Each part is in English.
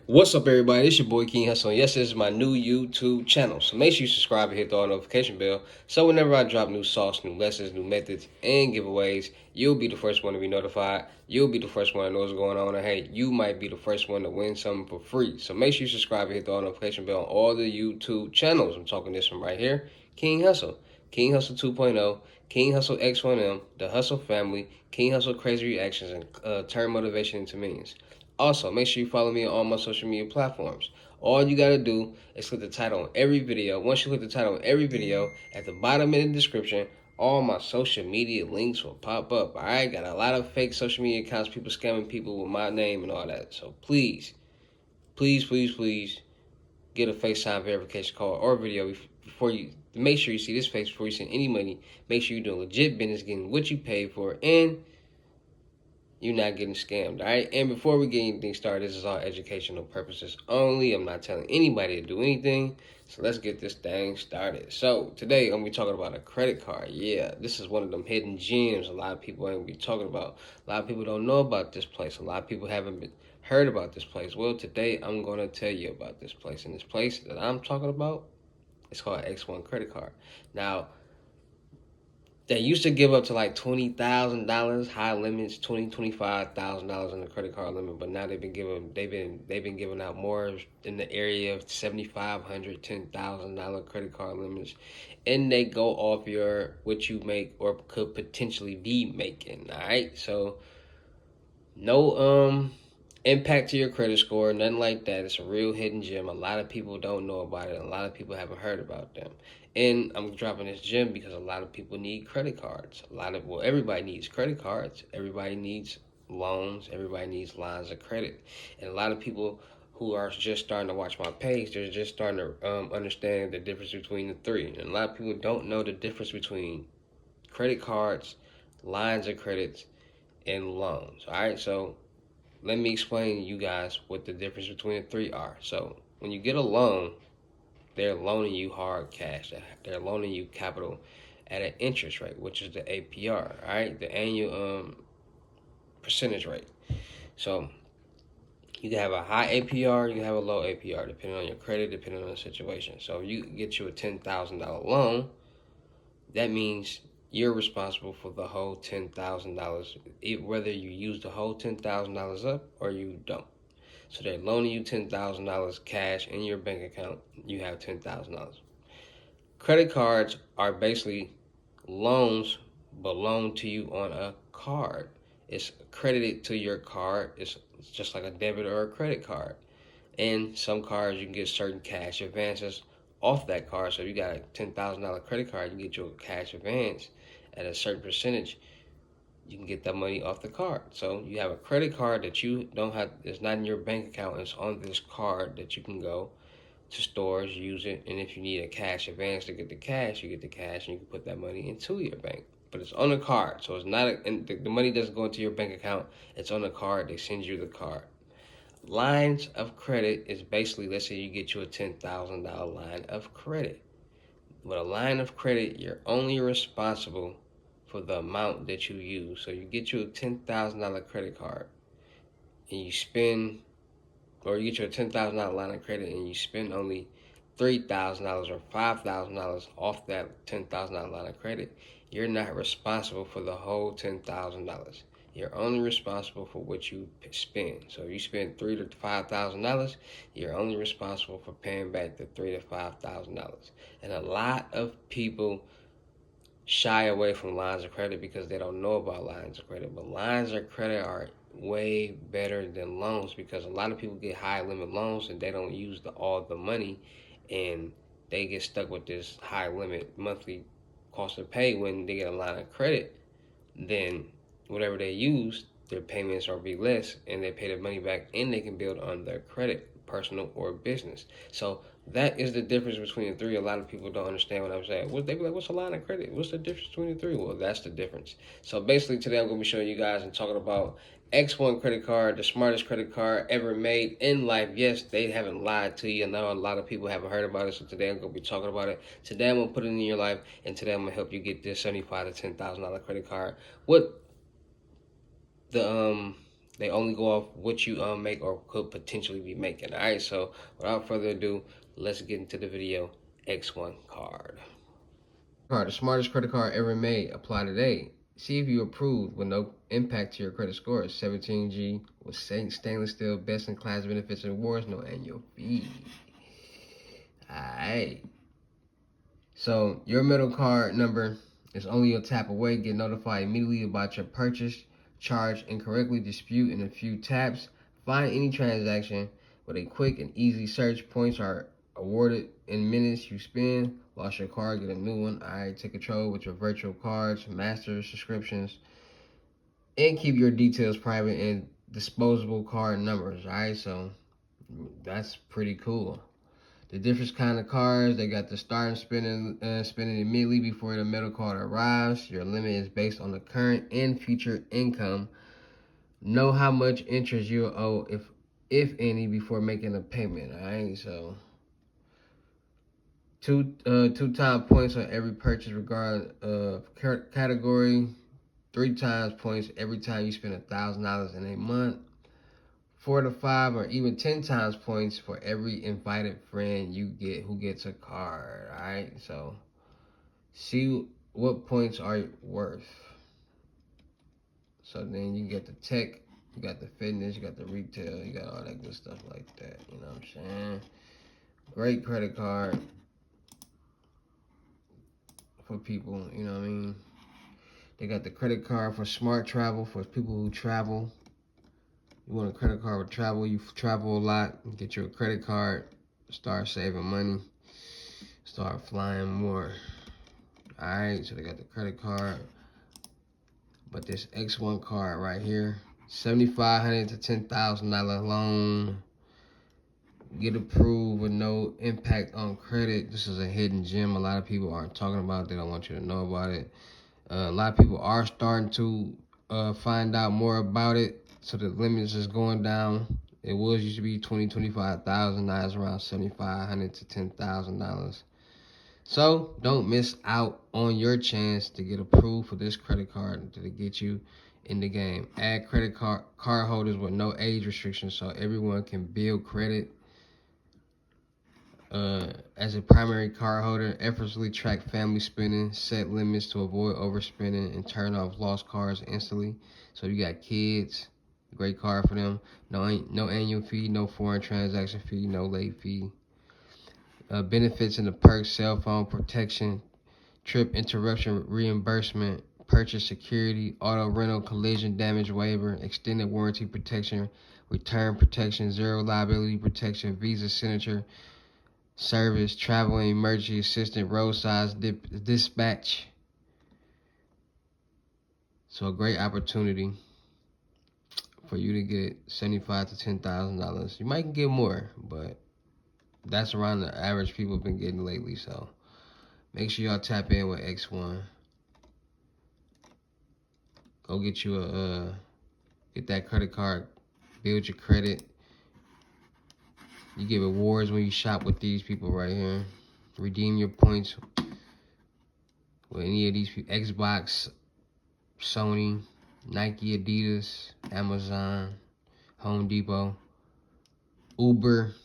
What's up, everybody? It's your boy King Hussle. And yes, this is my new YouTube channel. So make sure you subscribe and hit the all notification bell. So whenever I drop new sauce, new lessons, new methods, and giveaways, you'll be the first one to be notified. You'll be the first one to know what's going on. And hey, you might be the first one to win something for free. So make sure you subscribe and hit the all notification bell on all the YouTube channels. I'm talking this one right here, King Hussle. King Hussle 2.0, King Hussle X1M, the Hussle family, King Hussle crazy reactions, and turn motivation into millions. Also, make sure you follow me on all my social media platforms. All you gotta do is click the title on every video. Once you click the title on every video, at the bottom in the description, all my social media links will pop up. Alright, got a lot of fake social media accounts, people scamming people with my name and all that. So please, please get a FaceTime verification call or video before you make sure you see this face before you send any money. Make sure you're doing legit business, getting what you paid for, and you're not getting scammed, all right? And before we get anything started, this is all educational purposes only. I'm not telling anybody to do anything. So let's get this thing started. So today I'm gonna be talking about a credit card. Yeah, this is one of them hidden gems a lot of people ain't be talking about. A lot of people don't know about this place. A lot of people haven't been heard about this place. Well, today I'm gonna tell you about this place. And this place that I'm talking about, it's called X1 Credit Card. Now, they used to give up to like $20,000 high limits, $25,000 in the credit card limit, but now they've been giving out more in the area of $7,500, $10,000 credit card limits, and they go off your what you make or could potentially be making. All right, so no impact to your credit score, nothing like that. It's a real hidden gem. A lot of people don't know about it. A lot of people haven't heard about them. And I'm dropping this gem because a lot of people need credit cards. Everybody needs credit cards. Everybody needs loans. Everybody needs lines of credit. And a lot of people who are just starting to watch my page, they're just starting to understand the difference between the three. And a lot of people don't know the difference between credit cards, lines of credits, and loans. All right, so let me explain to you guys what the difference between the three are. So when you get a loan, they're loaning you hard cash. They're loaning you capital at an interest rate, which is the APR, all right, the annual percentage rate. So you can have a high APR, you can have a low APR, depending on your credit, depending on the situation. So if you get you a $10,000 loan, that means you're responsible for the whole $10,000, whether you use the whole $10,000 up or you don't. So they're loaning you $10,000 cash in your bank account. You have $10,000. Credit cards are basically loans, but loaned to you on a card. It's credited to your card. It's just like a debit or a credit card. And some cards you can get certain cash advances off that card. So if you got a $10,000 credit card, you can get your cash advance at a certain percentage. You can get that money off the card. So you have a credit card that you don't have, it's not in your bank account, it's on this card that you can go to stores, use it, and if you need a cash advance to get the cash, you get the cash and you can put that money into your bank. But it's on a card, so it's not, and the money doesn't go into your bank account, it's on the card, they send you the card. Lines of credit is basically, let's say you get you a $10,000 line of credit. With a line of credit, you're only responsible for the amount that you use. So you get you a $10,000 credit card and you spend, or you get you a $10,000 line of credit and you spend only $3,000 or $5,000 off that $10,000 line of credit, you're not responsible for the whole $10,000. You're only responsible for what you spend. So if you spend $3,000 to $5,000, you're only responsible for paying back the $3,000 to $5,000. And a lot of people shy away from lines of credit because they don't know about lines of credit. But lines of credit are way better than loans because a lot of people get high limit loans and they don't use all the money and they get stuck with this high limit monthly cost of pay. When they get a line of credit, then whatever they use, their payments are be less and they pay their money back and they can build on their credit, personal or business. So that is the difference between the three. A lot of people don't understand what I'm saying. They be like, what's a line of credit? What's the difference between the three? Well, that's the difference. So basically today I'm going to be showing you guys and talking about X1 credit card, the smartest credit card ever made in life. Yes, they haven't lied to you. I know a lot of people haven't heard about it, so today I'm going to be talking about it. Today I'm going to put it in your life, and today I'm going to help you get this $75,000 to $10,000 credit card with the They only go off what you make or could potentially be making. All right, so without further ado, let's get into the video. X1 card. The smartest credit card ever made. Apply today. See if you approved with no impact to your credit score. 17G with stainless steel, best in class benefits and rewards, no annual fee. Alright. So your middle card number is only a tap away. Get notified immediately about your purchase. Charge incorrectly, dispute in a few taps. Find any transaction with a quick and easy search. Points are awarded in minutes you spend. Lost your card, get a new one. Alright, take control with your virtual cards, master subscriptions, and keep your details private and disposable card numbers. Alright, so that's pretty cool. The different kind of cards, they got the starting spending immediately before the middle card arrives. Your limit is based on the current and future income. Know how much interest you'll owe, if any, before making a payment. All right, so two time points on every purchase, regardless of category. 3 times points every time you spend $1,000 in a month. 4 to 5 or even 10 times points for every invited friend you get who gets a card. All right, so see what points are worth. So then you get the tech, you got the fitness, you got the retail, you got all that good stuff like that. You know what I'm saying? Great credit card for people. You know what I mean? They got the credit card for smart travel for people who travel. You want a credit card with travel, you travel a lot, get you a credit card, start saving money, start flying more. Alright, so they got the credit card. But this X1 card right here, $7,500 to $10,000 loan. Get approved with no impact on credit. This is a hidden gem a lot of people aren't talking about. They don't want you to know about it. A lot of people are starting to find out more about it. So the limits is going down. It was used to be $25,000. Now it's around $7,500 to $10,000. So don't miss out on your chance to get approved for this credit card to get you in the game. Add credit card holders with no age restrictions, so everyone can build credit. As a primary card holder, effortlessly track family spending, set limits to avoid overspending, and turn off lost cards instantly. So you got kids, great card for them. No annual fee, no foreign transaction fee, no late fee. Benefits and the perks: cell phone protection, trip interruption reimbursement, purchase security, auto rental collision damage waiver, extended warranty protection, return protection, zero liability protection, Visa signature service, travel and emergency assistant, roadside dispatch. So a great opportunity for you to get $75,000 to $10,000. You might get more, but that's around the average people have been getting lately. So make sure y'all tap in with X1. Go get you get that credit card, build your credit. You get rewards when you shop with these people right here. Redeem your points with any of these people: Xbox, Sony, Nike, Adidas, Amazon, Home Depot, Uber,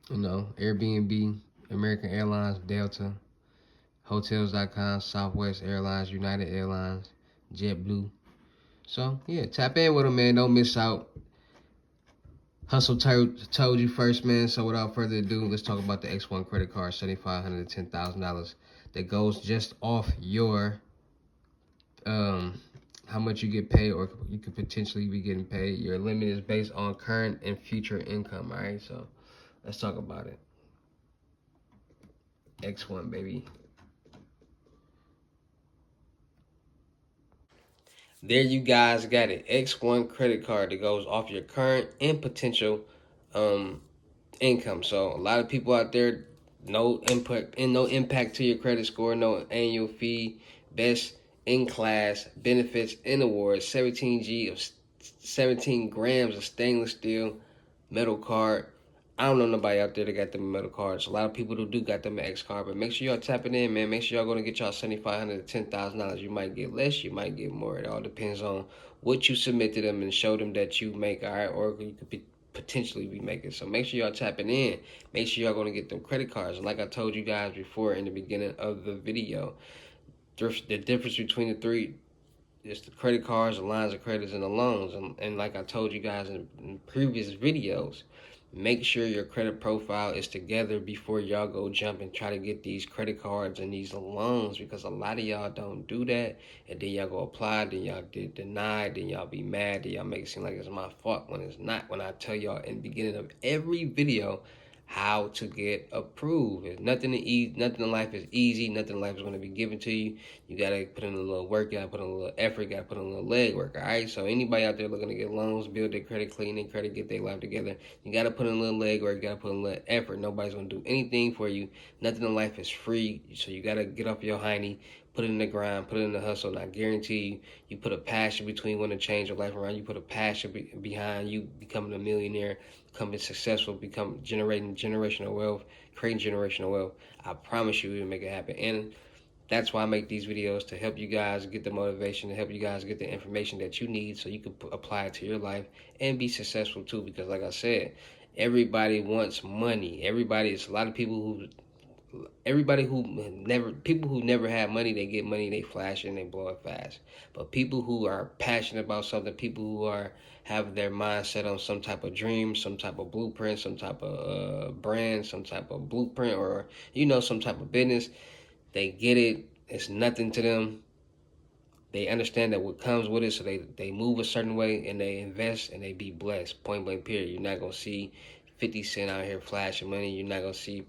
Airbnb, American Airlines, Delta, Hotels.com, Southwest Airlines, United Airlines, JetBlue. So, yeah, tap in with them, man. Don't miss out. Hussle told you first, man. So without further ado, let's talk about the X1 credit card, $7,500 to $10,000. That goes just off your how much you get paid, or you could potentially be getting paid. Your limit is based on current and future income. All right, so let's talk about it. X1, baby. There you guys got it. X1 credit card that goes off your current and potential income. So a lot of people out there, no input and no impact to your credit score, no annual fee, best in class benefits and awards, 17 grams of stainless steel metal card. I don't know nobody out there that got them metal cards. A lot of people who do got them X card, but make sure y'all tapping in, man. Make sure y'all gonna get y'all $7,500 to $10,000. You might get less, you might get more. It all depends on what you submit to them and show them that you make, all right, or you could potentially be making. So make sure y'all tapping in. Make sure y'all going to get them credit cards. And like I told you guys before in the beginning of the video, the difference between the three is the credit cards, the lines of credits, and the loans. And like I told you guys in previous videos, make sure your credit profile is together before y'all go jump and try to get these credit cards and these loans, because a lot of y'all don't do that, and then y'all go apply, then y'all get denied, then y'all be mad, then y'all make it seem like it's my fault when it's not, when I tell y'all in the beginning of every video how to get approved. Nothing in life is easy. Nothing in life is going to be given to you. You got to put in a little work. You got to put in a little effort. You got to put in a little leg work. All right. So anybody out there looking to get loans, build their credit, clean their credit, get their life together, you got to put in a little leg work. You got to put in a little effort. Nobody's going to do anything for you. Nothing in life is free. So you got to get off your hiney, put it in the grind, put it in the hustle. And I guarantee you, you put a passion between wanting to change your life around. You put a passion behind you becoming a millionaire, becoming successful, become generating generational wealth, creating generational wealth. I promise you, we'll make it happen. And that's why I make these videos, to help you guys get the motivation, to help you guys get the information that you need so you can apply it to your life and be successful too. Because like I said, everybody wants money. It's a lot of people who people who never had money, they get money, they flash it and they blow it fast. But people who are passionate about something, people who have their mindset on some type of dream, some type of blueprint, some type of brand, some type of blueprint, or some type of business, they get it. It's nothing to them. They understand that what comes with it, so they move a certain way and they invest and they be blessed. Point blank period. You're not gonna see 50 Cent out here flashing money. You're not gonna see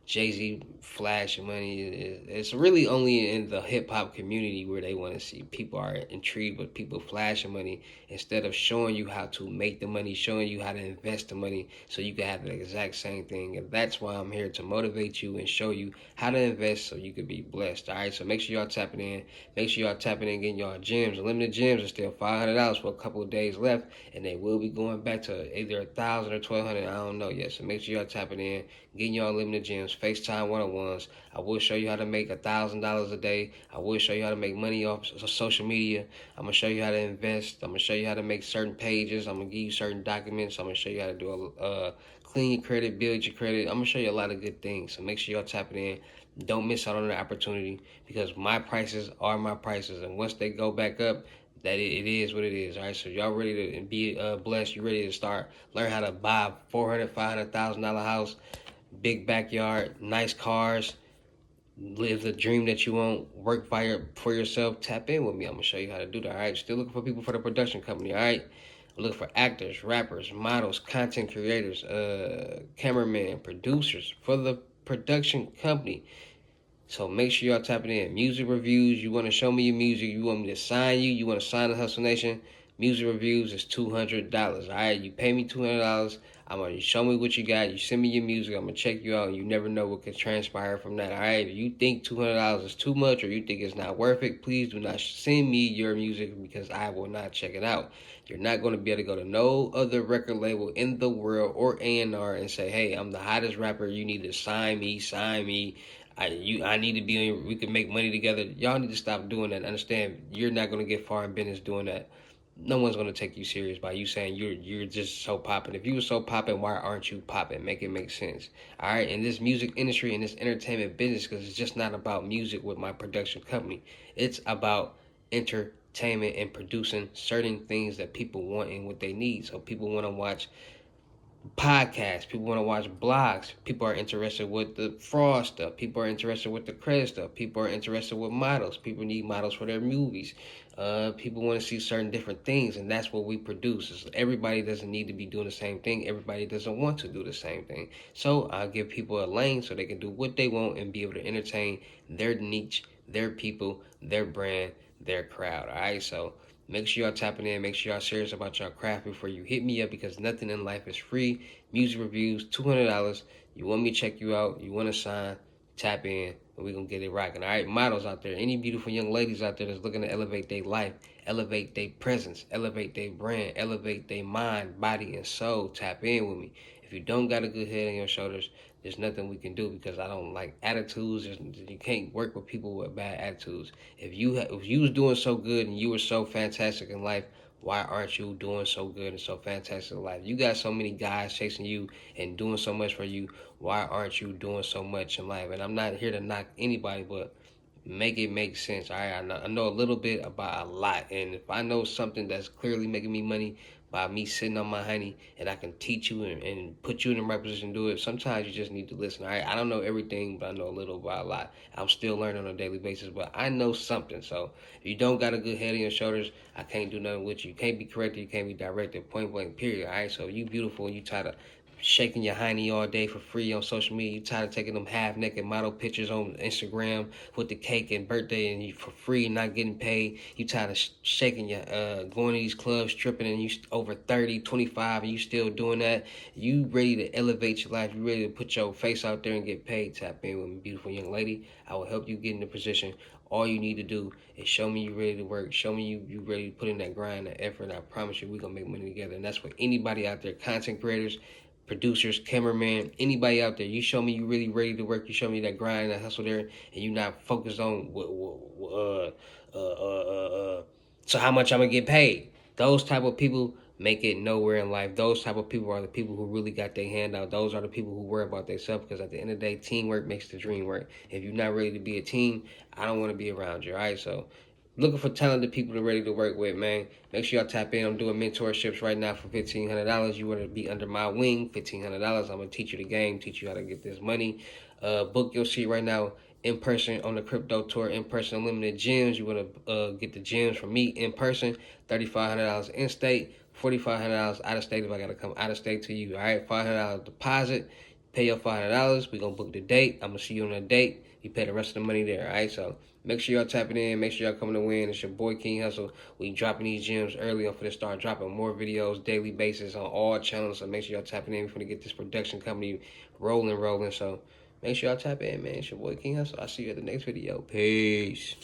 Jay-Z flashing money. It's really only in the hip-hop community where they want to see people are intrigued with people flashing money, instead of showing you how to make the money, showing you how to invest the money so you can have the exact same thing. And that's why I'm here, to motivate you and show you how to invest so you could be blessed. All right, so make sure y'all tapping in. Make sure y'all tapping in, getting y'all gems. Limited gems are still $500 for a couple of days left, and they will be going back to either 1,000 or 1,200. I don't know yet. So make sure y'all tapping in, getting y'all limited gems, FaceTime one-on-ones. I will show you how to make $1,000 a day. I will show you how to make money off social media. I'm going to show you how to invest. I'm going to show you how to make certain pages. I'm going to give you certain documents. I'm going to show you how to do clean your credit, build your credit. I'm going to show you a lot of good things. So make sure y'all tapping in. Don't miss out on the opportunity, because my prices are my prices. And once they go back up, that it is what it is. All right, so y'all ready to be blessed? You ready to start learn how to buy $400,000, $500,000 house, big backyard, nice cars, live the dream that you want, work for yourself? Tap in with me. I'm gonna show you how to do that. All right, still looking for people for the production company. All right, I'm looking for actors, rappers, models, content creators, cameramen, producers for the production company. So make sure y'all tapping in. Music reviews. You want to show me your music. You want me to sign you. You want to sign the Hussle Nation. Music reviews is $200. All right, you pay me $200. I'm gonna show me what you got. You send me your music. I'm gonna check you out. And you never know what could transpire from that. All right, if you think $200 is too much, or you think it's not worth it, please do not send me your music, because I will not check it out. You're not going to be able to go to no other record label in the world or A&R and say, "Hey, I'm the hottest rapper. You need to sign me. Sign me. I need to be on. We can make money together." Y'all need to stop doing that. Understand? You're not going to get far in business doing that. No one's going to take you serious by you saying you're just so popping. If you were so popping, why aren't you popping? Make it make sense. All right, in this music industry, in this entertainment business, because it's just not about music with my production company. It's about entertainment and producing certain things that people want and what they need. So people want to watch podcasts, people want to watch blogs, people are interested with the fraud stuff, people are interested with the credit stuff, people are interested with models, people need models for their movies, people want to see certain different things, and that's what we produce. Everybody doesn't need to be doing the same thing, everybody doesn't want to do the same thing, so I'll give people a lane so they can do what they want and be able to entertain their niche, their people, their brand, their crowd. All right, so make sure y'all tapping in. Make sure y'all serious about y'all craft before you hit me up, because nothing in life is free. Music reviews, $200. You want me to check you out, you want to sign, tap in, and we're going to get it rocking. All right, models out there, any beautiful young ladies out there that's looking to elevate their life, elevate their presence, elevate their brand, elevate their mind, body, and soul, tap in with me. If you don't got a good head on your shoulders, there's nothing we can do, because I don't like attitudes. You can't work with people with bad attitudes. If you was doing so good and you were so fantastic in life, why aren't you doing so good and so fantastic in life? You got so many guys chasing you and doing so much for you. Why aren't you doing so much in life? And I'm not here to knock anybody, but make it make sense. All right, I know a little bit about a lot, and if I know something that's clearly making me money by me sitting on my honey, and I can teach you and put you in the right position to do it, sometimes you just need to listen. All right, I don't know everything, but I know a little about a lot. I'm still learning on a daily basis, but I know something. So if you don't got a good head on your shoulders, I can't do nothing with you. You can't be corrected, you can't be directed, point blank, period. All right, so you beautiful, and you try to shaking your hiney all day for free on social media. You tired of taking them half naked model pictures on Instagram with the cake and birthday and you for free, not getting paid. You tired of shaking your going to these clubs, tripping, and you over 30, 25, and you still doing that. You ready to elevate your life. You ready to put your face out there and get paid. Tap in with me, beautiful young lady. I will help you get in the position. All you need to do is show me you ready to work. Show me you ready to put in that grind, that effort. And I promise you, we're going to make money together. And that's for anybody out there, content creators, producers, cameraman, anybody out there. You show me you really ready to work. You show me that grind, that hustle there, and you not focused on so how much I'm gonna get paid. Those type of people make it nowhere in life. Those type of people are the people who really got their hand out. Those are the people who worry about themselves, because at the end of the day, teamwork makes the dream work. If you're not ready to be a team, I don't want to be around you. All right, so looking for talented people to ready to work with, man. Make sure y'all tap in. I'm doing mentorships right now for $1,500. You want to be under my wing, $1,500. I'm gonna teach you the game, teach you how to get this money. Book your seat right now in person on the crypto tour, in person unlimited gems. You want to get the gems from me in person, $3,500 in state, $4,500 out of state if I gotta come out of state to you. All right, $500 deposit. Pay your $500. We gonna book the date. I'm gonna see you on the date. You pay the rest of the money there. All right, so make sure y'all tapping in. Make sure y'all coming to win. It's your boy King Hussle. We dropping these gems early. I'm finna start dropping more videos daily basis on all channels. So make sure y'all tapping in. We're finna get this production company rolling. So make sure y'all tap in, man. It's your boy King Hussle. I'll see you at the next video. Peace.